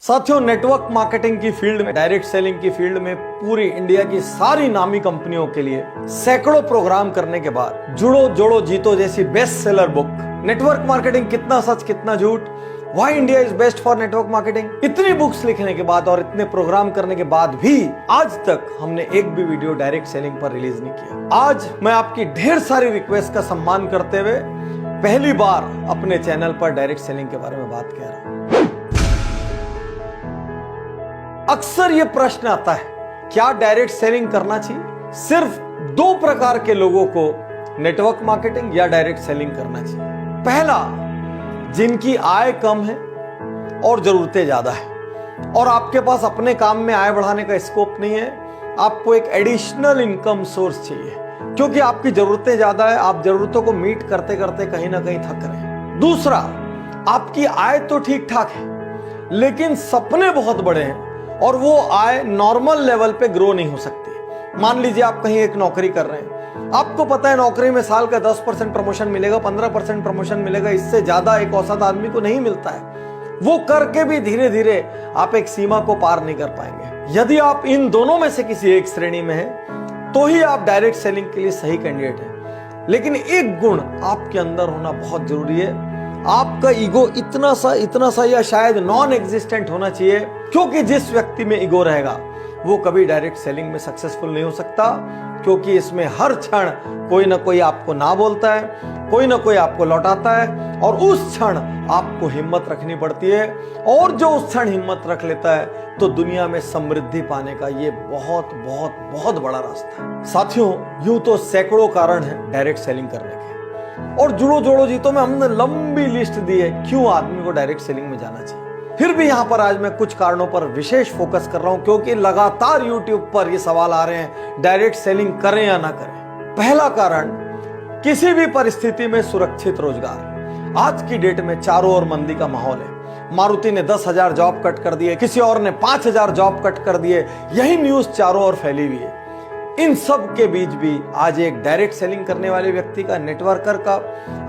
साथियों, network marketing की field में, डायरेक्ट सेलिंग की फील्ड में पूरी इंडिया की सारी नामी कंपनियों के लिए सैकड़ों प्रोग्राम करने के बाद जुड़ो जोड़ो जीतो जैसी best seller book, network marketing कितना सच कितना झूठ, why India is best for network marketing, इतनी बुक्स लिखने के बाद और इतने प्रोग्राम करने के बाद भी आज तक हमने एक भी वीडियो डायरेक्ट सेलिंग पर रिलीज नहीं किया। आज मैं आपकी ढेर सारी रिक्वेस्ट का सम्मान करते हुए पहली बार अपने चैनल पर डायरेक्ट सेलिंग के बारे में बात कह रहा हूं। अक्सर यह प्रश्न आता है, क्या डायरेक्ट सेलिंग करना चाहिए? सिर्फ दो प्रकार के लोगों को नेटवर्क मार्केटिंग या डायरेक्ट सेलिंग करना चाहिए। पहला, जिनकी आय कम है और जरूरतें ज्यादा है और आपके पास अपने काम में आय बढ़ाने का स्कोप नहीं है, आपको एक एडिशनल इनकम सोर्स चाहिए क्योंकि आपकी जरूरतें ज्यादा है, आप जरूरतों को मीट करते करते कहीं ना कहीं थक रहे हैं। दूसरा, आपकी आय तो ठीक ठाक है लेकिन सपने बहुत बड़े हैं और वो आय नॉर्मल लेवल पे ग्रो नहीं हो सकती। मान लीजिए आप कहीं एक नौकरी कर रहे हैं, आपको पता है नौकरी में साल का 10% प्रमोशन मिलेगा, 15% प्रमोशन मिलेगा, इससे ज्यादा एक औसत आदमी को नहीं मिलता है। वो करके भी धीरे धीरे आप एक सीमा को पार नहीं कर पाएंगे। यदि आप इन दोनों में से किसी एक श्रेणी में हैं तो ही आप डायरेक्ट सेलिंग के लिए सही कैंडिडेट हैं। लेकिन एक गुण आपके अंदर होना बहुत जरूरी है, आपका ईगो इतना सा या शायद नॉन एग्जिस्टेंट होना चाहिए, क्योंकि जिस व्यक्ति में ईगो रहेगा वो कभी डायरेक्ट सेलिंग में सक्सेसफुल नहीं हो सकता, क्योंकि इसमें हर क्षण कोई ना कोई आपको ना बोलता है, कोई ना कोई आपको लौटाता है और उस क्षण आपको हिम्मत रखनी पड़ती है। और जो उस क्षण हिम्मत रख लेता है तो दुनिया में समृद्धि पाने का ये बहुत बहुत बहुत बड़ा रास्ता है। साथियों, यूं तो सैकड़ों कारण है डायरेक्ट सेलिंग करने के, और जुड़ो जोड़ो जीतो में हमने लंबी लिस्ट दी है क्यों आदमी को डायरेक्ट सेलिंग में जाना चाहिए। फिर भी यहां पर आज मैं कुछ कारणों पर विशेष फोकस कर रहा हूं क्योंकि लगातार YouTube पर ये सवाल आ रहे हैं, डायरेक्ट सेलिंग करें या ना करें। पहला कारण, किसी भी परिस्थिति में सुरक्षित रोजगार। आज की डेट में चारों ओर मंदी का माहौल है। मारुति ने 10,000 जॉब कट कर दिए, किसी और ने 5,000 जॉब कट कर दिए, यही न्यूज चारों ओर फैली हुई है। इन सब के बीच भी आज एक डायरेक्ट सेलिंग करने वाले व्यक्ति का, नेटवर्कर का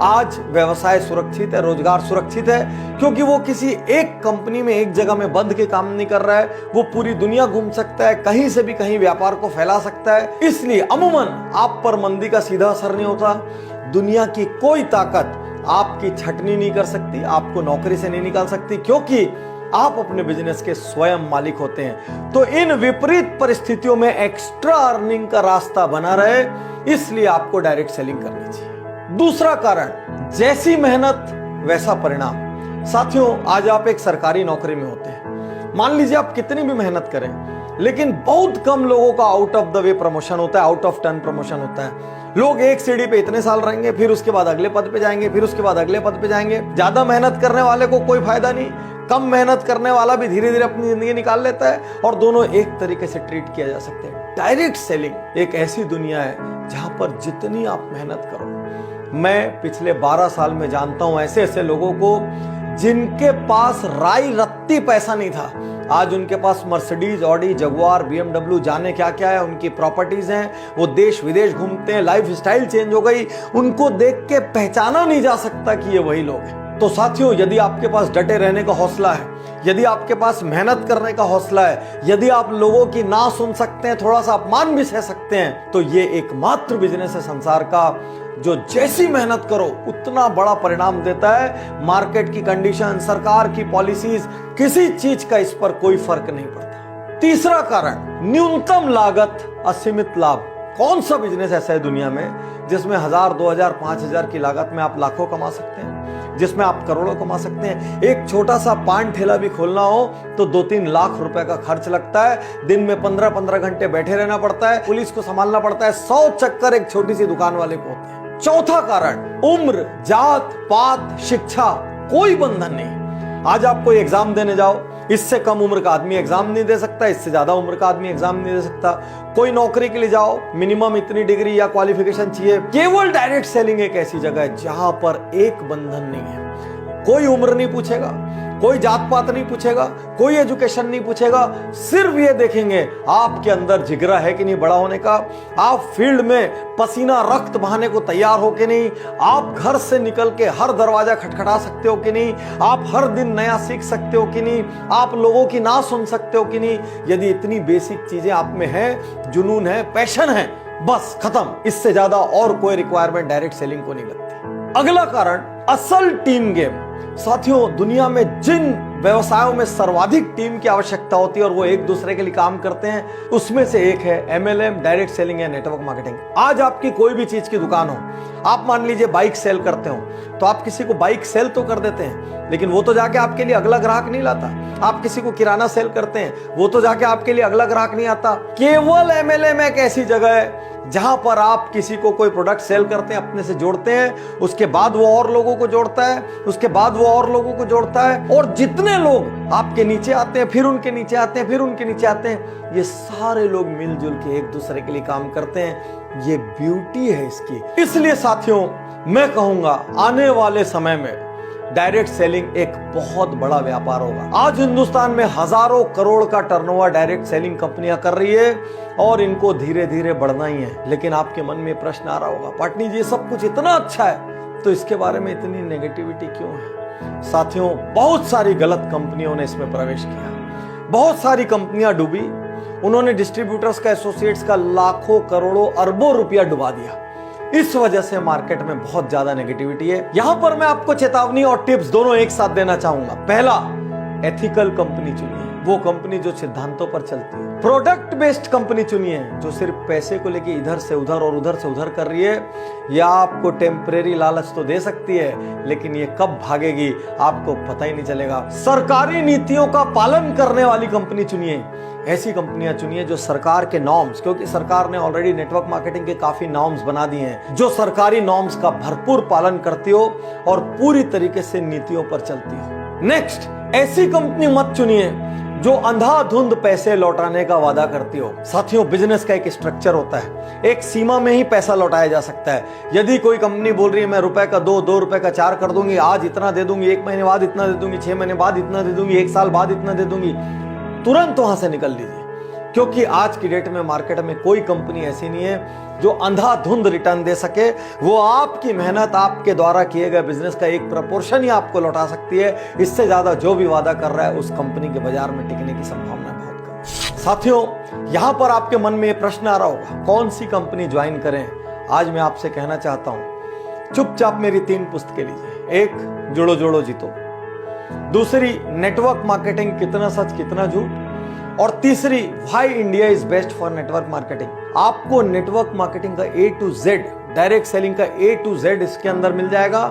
आज व्यवसाय सुरक्षित है, रोजगार सुरक्षित है, क्योंकि वो किसी एक कंपनी में एक जगह में बंद के काम नहीं कर रहा है। वो पूरी दुनिया घूम सकता है, कहीं से भी कहीं व्यापार को फैला सकता है। इसलिए अमूमन आप पर मंदी का सीधा असर नहीं होता। दुनिया की कोई ताकत आपकी छटनी नहीं कर सकती, आपको नौकरी से नहीं निकाल सकती, क्योंकि आप अपने बिजनेस के स्वयं मालिक होते हैं। तो इन विपरीत परिस्थितियों में एक्स्ट्रा अर्निंग का रास्ता बना रहे, इसलिए आपको डायरेक्ट सेलिंग करनी चाहिए। दूसरा कारण, जैसी मेहनत वैसा परिणाम। साथियों, आज आप एक सरकारी नौकरी में होते हैं, मान लीजिए आप कितनी भी मेहनत करें लेकिन बहुत कम लोगों का out of the way promotion होता है, आउट ऑफ टर्न प्रमोशन होता है। लोग एक सीढ़ी पे इतने साल रहेंगे, फिर उसके बाद अगले पद पे जाएंगे, फिर उसके बाद अगले पद पे जाएंगे। ज्यादा मेहनत करने वाले को कोई फायदा नहीं, कम मेहनत करने वाला भी धीरे धीरे अपनी जिंदगी निकाल लेता है और दोनों एक तरीके से ट्रीट किया जा सकते हैं। डायरेक्ट सेलिंग एक ऐसी दुनिया है जहां पर जितनी आप मेहनत करो, मैं पिछले 12 साल में जानता हूं ऐसे ऐसे लोगों को जिनके पास राई रत्ती पैसा नहीं था, आज उनके पास मर्सिडीज, ऑडी, जगुआर, BMW, जाने क्या क्या है, उनकी प्रॉपर्टीज हैं, वो देश विदेश घूमते हैं, लाइफ स्टाइल चेंज हो गई, उनको देख के पहचाना नहीं जा सकता कि ये वही लोग हैं। तो साथियों, यदि आपके पास डटे रहने का हौसला है, यदि आपके पास मेहनत करने का हौसला है, यदि आप लोगों की ना सुन सकते हैं, थोड़ा सा अपमान भी सह सकते हैं, तो ये एकमात्र बिजनेस है संसार का जो जैसी मेहनत करो उतना बड़ा परिणाम देता है। मार्केट की कंडीशन, सरकार की पॉलिसीज, किसी चीज का इस पर कोई फर्क नहीं पड़ता। तीसरा कारण, न्यूनतम लागत असीमित लाभ। कौन सा बिजनेस ऐसा है दुनिया में जिसमें 1,000, 2,000, 5,000 की लागत में आप लाखों कमा सकते हैं, जिसमें आप करोड़ों कमा सकते हैं? एक छोटा सा पान ठेला भी खोलना हो तो 2-3 लाख रुपए का खर्च लगता है, दिन में 15-15 घंटे बैठे रहना पड़ता है, पुलिस को संभालना पड़ता है, 100 चक्कर एक छोटी सी दुकान वाले को होते हैं। चौथा कारण, उम्र, जात पात, शिक्षा, कोई बंधन नहीं। आज आप कोई एग्जाम देने जाओ, इससे कम उम्र का आदमी एग्जाम नहीं दे सकता, इससे ज्यादा उम्र का आदमी एग्जाम नहीं दे सकता। कोई नौकरी के लिए जाओ, मिनिमम इतनी डिग्री या क्वालिफिकेशन चाहिए। केवल डायरेक्ट सेलिंग एक ऐसी जगह है जहां पर एक बंधन नहीं है, कोई उम्र नहीं पूछेगा, कोई जात पात नहीं पूछेगा, कोई एजुकेशन नहीं पूछेगा, सिर्फ ये देखेंगे आपके अंदर जिगरा है कि नहीं बड़ा होने का, आप फील्ड में पसीना रक्त बहाने को तैयार हो कि नहीं, आप घर से निकल के हर दरवाजा खटखटा सकते हो कि नहीं, आप हर दिन नया सीख सकते हो कि नहीं, आप लोगों की ना सुन सकते हो कि नहीं। यदि इतनी बेसिक चीजें आप में है, जुनून है, पैशन है, बस खत्म। इससे ज्यादा और कोई रिक्वायरमेंट डायरेक्ट सेलिंग को नहीं लगती। अगला कारण, असल टीम गेम। साथियों, दुनिया में जिन व्यवसायों में सर्वाधिक टीम की आवश्यकता होती है और वो एक दूसरे के लिए काम करते हैं, उसमें से एक है एमएलएम, डायरेक्ट सेलिंग या नेटवर्क मार्केटिंग। आज आपकी कोई भी चीज की दुकान हो, आप मान लीजिए बाइक सेल करते हो, तो आप किसी को बाइक सेल तो कर देते हैं, लेकिन वो तो जाके आपके लिए अगला ग्राहक नहीं लाता। आप किसी को किराना सेल करते हैं, वो तो जाके आपके लिए अगला ग्राहक नहीं आता। केवल एमएलएम एक ऐसी जगह है जहां पर आप किसी को कोई प्रोडक्ट सेल करते हैं, अपने से जोड़ते हैं, उसके बाद वो और लोगों को जोड़ता है, उसके बाद वो और लोगों को जोड़ता है, और जितने लोग आपके नीचे आते हैं, फिर उनके नीचे आते हैं, फिर उनके नीचे आते हैं, ये सारे लोग मिलजुल के एक दूसरे के लिए काम करते हैं। ये ब्यूटी है इसकी। इसलिए साथियों, मैं कहूंगा आने वाले समय में डायरेक्ट सेलिंग एक बहुत बड़ा व्यापार होगा। आज हिंदुस्तान में हजारों करोड़ का टर्नओवर डायरेक्ट सेलिंग कंपनियां कर रही है और इनको धीरे धीरे बढ़ना ही है। लेकिन आपके मन में प्रश्न आ रहा होगा, पाटनी जी सब कुछ इतना अच्छा है तो इसके बारे में इतनी नेगेटिविटी क्यों है? साथियों, बहुत सारी गलत कंपनियों ने इसमें प्रवेश किया, बहुत सारी कंपनियां डूबी, उन्होंने डिस्ट्रीब्यूटर्स का, एसोसिएट्स का लाखों करोड़ों अरबों रुपया डुबा दिया। इस वजह से मार्केट में बहुत ज्यादा नेगेटिविटी है। यहां पर मैं आपको चेतावनी और टिप्स दोनों एक साथ देना चाहूंगा। पहला, एथिकल कंपनी चुनिए, वो कंपनी जो सिद्धांतों पर चलती है। प्रोडक्ट बेस्ड कंपनी चुनिए, जो सिर्फ पैसे को लेके इधर से उधर और उधर से उधर कर रही है। या आपको टेम्परेरी लालच तो दे सकती है, लेकिन ये कब भागेगी आपको पता ही नहीं चलेगा। सरकारी नीतियों का पालन करने वाली कंपनी चुनिए, ऐसी कंपनियां चुनिए जो सरकार के नॉर्म्स, क्योंकि सरकार ने ऑलरेडी नेटवर्क मार्केटिंग के काफी नॉर्म्स बना दिए हैं, जो सरकारी नॉर्म्स का भरपूर पालन करती हो और पूरी तरीके से नीतियों पर चलती हो। नेक्स्ट, ऐसी कंपनी मत चुनिए जो अंधाधुंध पैसे लौटाने का वादा करती हो। साथियों, बिजनेस का एक स्ट्रक्चर होता है, एक सीमा में ही पैसा लौटाया जा सकता है। यदि कोई कंपनी बोल रही है मैं रुपए का 2 रुपए का 4 कर दूंगी, आज इतना दे दूंगी, 1 महीने बाद इतना दे दूंगी, 6 महीने बाद इतना दे दूंगी, 1 साल बाद इतना दे दूंगी, तुरंत वहां से निकल लीजिए। क्योंकि आज की डेट में मार्केट में कोई कंपनी ऐसी नहीं है जो अंधाधुंध रिटर्न दे सके। वो आपकी मेहनत, आपके द्वारा किए गए बिजनेस का एक प्रपोर्शन ही आपको लौटा सकती है। इससे ज्यादा जो भी वादा कर रहा है उस कंपनी के बाजार में टिकने की संभावना बहुत कम। साथियों, यहां पर आपके मन में ये प्रश्न आ रहा होगा, कौन सी कंपनी ज्वाइन करें? आज मैं आपसे कहना चाहता हूं, चुपचाप मेरी 3 पुस्तकें लीजिए। एक, जुड़ो जोड़ो जीतो, दूसरी, नेटवर्क मार्केटिंग, कितना सच कितना झूठ, और तीसरी, why India is best for network marketing. आपको नेटवर्क मार्केटिंग का A to Z, direct selling का A to Z इसके अंदर मिल जाएगा।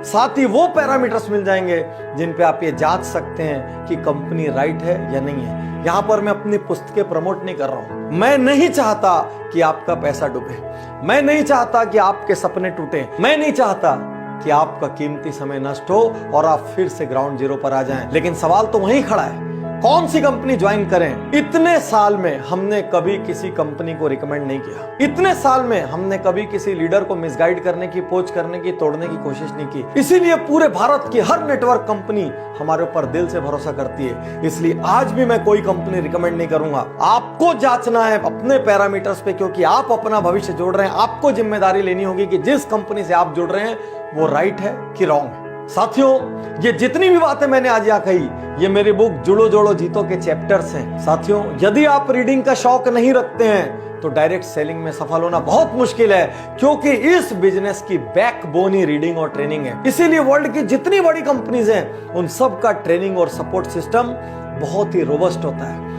साथ ही वो पैरामीटर्स मिल जाएंगे जिन पे आप ये जांच सकते हैं कि कंपनी राइट है या नहीं है। यहां पर मैं अपनी पुस्तकें प्रमोट नहीं कर रहा हूं। मैं नहीं चाहता कि आपका पैसा डूबे, मैं नहीं चाहता कि आपके सपने टूटे, मैं नहीं चाहता कि आपका कीमती समय नष्ट हो और आप फिर से ग्राउंड जीरो पर आ जाएं। लेकिन सवाल तो वहीं खड़ा है, कौन सी कंपनी ज्वाइन करें? इतने साल में हमने कभी किसी कंपनी को रिकमेंड नहीं किया। इतने साल में हमने कभी किसी लीडर को मिसगाइड करने की, पोच करने की, तोड़ने की कोशिश नहीं की। इसीलिए पूरे भारत की हर नेटवर्क कंपनी हमारे ऊपर दिल से भरोसा करती है। इसलिए आज भी मैं कोई कंपनी रिकमेंड नहीं करूंगा। आपको जांचना है अपने पैरामीटर्स पे, क्योंकि आप अपना भविष्य जोड़ रहे हैं। आपको जिम्मेदारी लेनी होगी कि जिस कंपनी से आप जुड़ रहे हैं वो राइट है कि रॉन्ग है। साथियों, ये जितनी भी बातें मैंने आज यहाँ कही, ये मेरी बुक जुड़ो जोड़ो जीतो के चैप्टर्स हैं। साथियों, यदि आप रीडिंग का शौक नहीं रखते हैं तो डायरेक्ट सेलिंग में सफल होना बहुत मुश्किल है, क्योंकि इस बिजनेस की बैकबोन ही रीडिंग और ट्रेनिंग है। इसीलिए वर्ल्ड की जितनी बड़ी कंपनीज हैं उन सब का ट्रेनिंग और सपोर्ट सिस्टम बहुत ही रोबस्ट होता है।